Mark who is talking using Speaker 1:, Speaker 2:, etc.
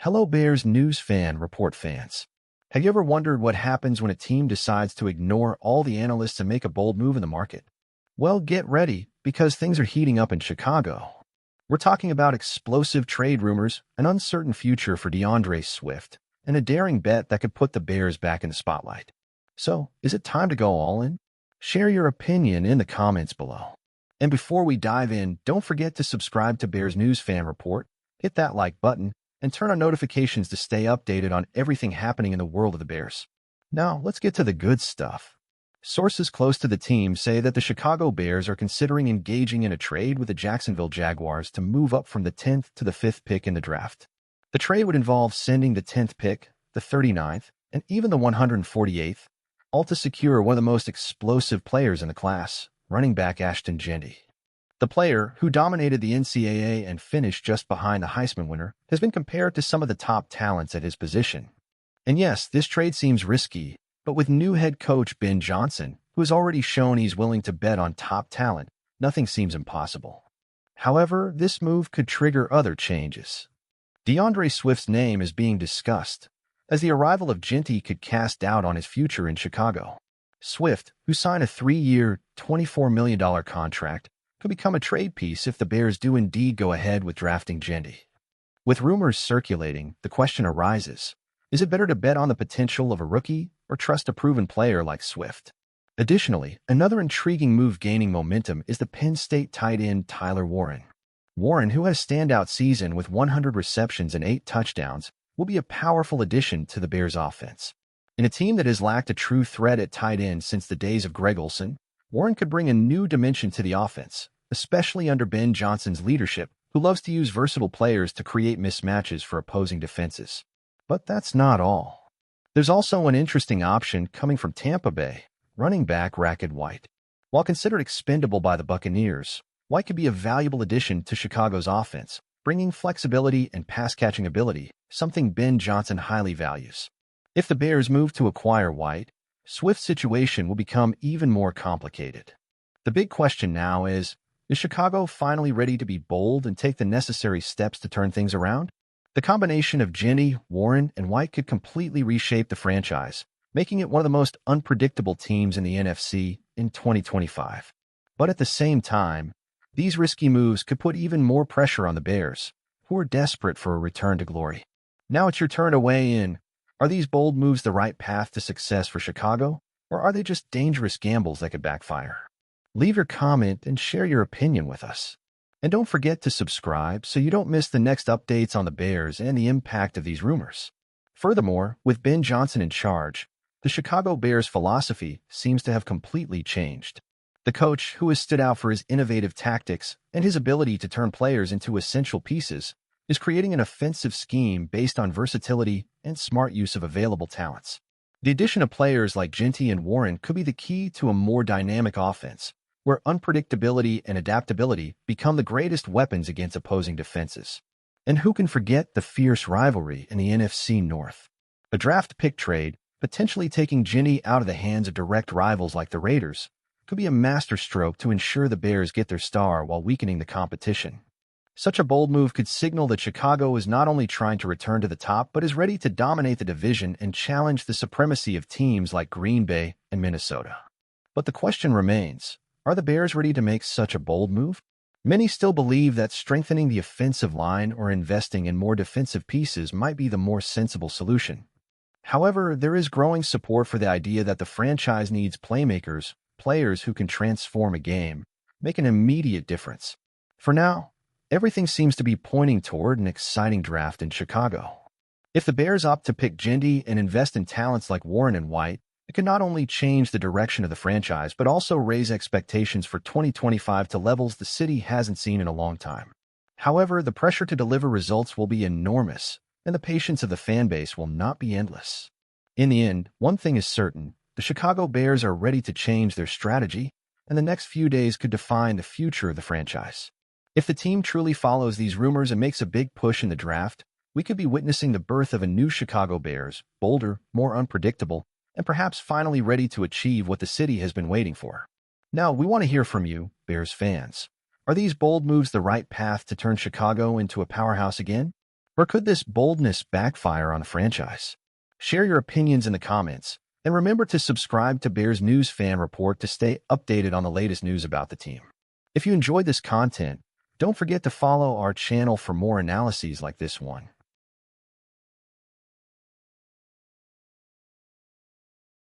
Speaker 1: Hello Bears news fan report fans. Have you ever wondered what happens when a team decides to ignore all the analysts and make a bold move in the market? Well, get ready, because things are heating up in Chicago. We're talking about explosive trade rumors, an uncertain future for DeAndre Swift, and a daring bet that could put the Bears back in the spotlight. So, is it time to go all in? Share your opinion in the comments below. And before we dive in, don't forget to subscribe to Bears News Fan Report, hit that like button, and turn on notifications to stay updated on everything happening in the world of the Bears. Now, let's get to the good stuff. Sources close to the team say that the Chicago Bears are considering engaging in a trade with the Jacksonville Jaguars to move up from the 10th to the 5th pick in the draft. The trade would involve sending the 10th pick, the 39th, and even the 148th, all to secure one of the most explosive players in the class, running back Ashton Jeanty. The player, who dominated the NCAA and finished just behind the Heisman winner, has been compared to some of the top talents at his position. And yes, this trade seems risky, but with new head coach Ben Johnson, who has already shown he's willing to bet on top talent, nothing seems impossible. However, this move could trigger other changes. DeAndre Swift's name is being discussed, as the arrival of Jeanty could cast doubt on his future in Chicago. Swift, who signed a 3-year, $24 million contract, could become a trade piece if the Bears do indeed go ahead with drafting Jeanty. With rumors circulating, the question arises, is it better to bet on the potential of a rookie or trust a proven player like Swift? Additionally, another intriguing move gaining momentum is the Penn State tight end Tyler Warren. Warren, who has a standout season with 100 receptions and 8 touchdowns, will be a powerful addition to the Bears' offense. In a team that has lacked a true threat at tight end since the days of Greg Olsen, Warren could bring a new dimension to the offense, especially under Ben Johnson's leadership, who loves to use versatile players to create mismatches for opposing defenses. But that's not all. There's also an interesting option coming from Tampa Bay, running back Rachaad White. While considered expendable by the Buccaneers, White could be a valuable addition to Chicago's offense, bringing flexibility and pass-catching ability, something Ben Johnson highly values. If the Bears move to acquire White, Swift's situation will become even more complicated. The big question now is Chicago finally ready to be bold and take the necessary steps to turn things around? The combination of Jeanty, Warren, and White could completely reshape the franchise, making it one of the most unpredictable teams in the NFC in 2025. But at the same time, these risky moves could put even more pressure on the Bears, who are desperate for a return to glory. Now it's your turn to weigh in. Are these bold moves the right path to success for Chicago, or are they just dangerous gambles that could backfire? Leave your comment and share your opinion with us. And don't forget to subscribe so you don't miss the next updates on the Bears and the impact of these rumors. Furthermore, with Ben Johnson in charge, the Chicago Bears' philosophy seems to have completely changed. The coach, who has stood out for his innovative tactics and his ability to turn players into essential pieces, is creating an offensive scheme based on versatility and smart use of available talents. The addition of players like Jeanty and Warren could be the key to a more dynamic offense, where unpredictability and adaptability become the greatest weapons against opposing defenses. And who can forget the fierce rivalry in the NFC North? A draft pick trade, potentially taking Jeanty out of the hands of direct rivals like the Raiders, could be a masterstroke to ensure the Bears get their star while weakening the competition. Such a bold move could signal that Chicago is not only trying to return to the top, but is ready to dominate the division and challenge the supremacy of teams like Green Bay and Minnesota. But the question remains, are the Bears ready to make such a bold move? Many still believe that strengthening the offensive line or investing in more defensive pieces might be the more sensible solution. However, there is growing support for the idea that the franchise needs playmakers, players who can transform a game, make an immediate difference. For now, everything seems to be pointing toward an exciting draft in Chicago. If the Bears opt to pick Jeanty and invest in talents like Warren and White, it can not only change the direction of the franchise, but also raise expectations for 2025 to levels the city hasn't seen in a long time. However, the pressure to deliver results will be enormous, and the patience of the fan base will not be endless. In the end, one thing is certain, the Chicago Bears are ready to change their strategy, and the next few days could define the future of the franchise. If the team truly follows these rumors and makes a big push in the draft, We could be witnessing the birth of a new Chicago Bears, bolder, more unpredictable, and perhaps finally ready to achieve what the city has been waiting for. Now, we want to hear from you, Bears fans. Are these bold moves the right path to turn Chicago into a powerhouse again? Or could this boldness backfire on the franchise? Share your opinions in the comments, and remember to subscribe to Bears News Fan Report to stay updated on the latest news about the team. If you enjoyed this content, don't forget to follow our channel for more analyses like this one.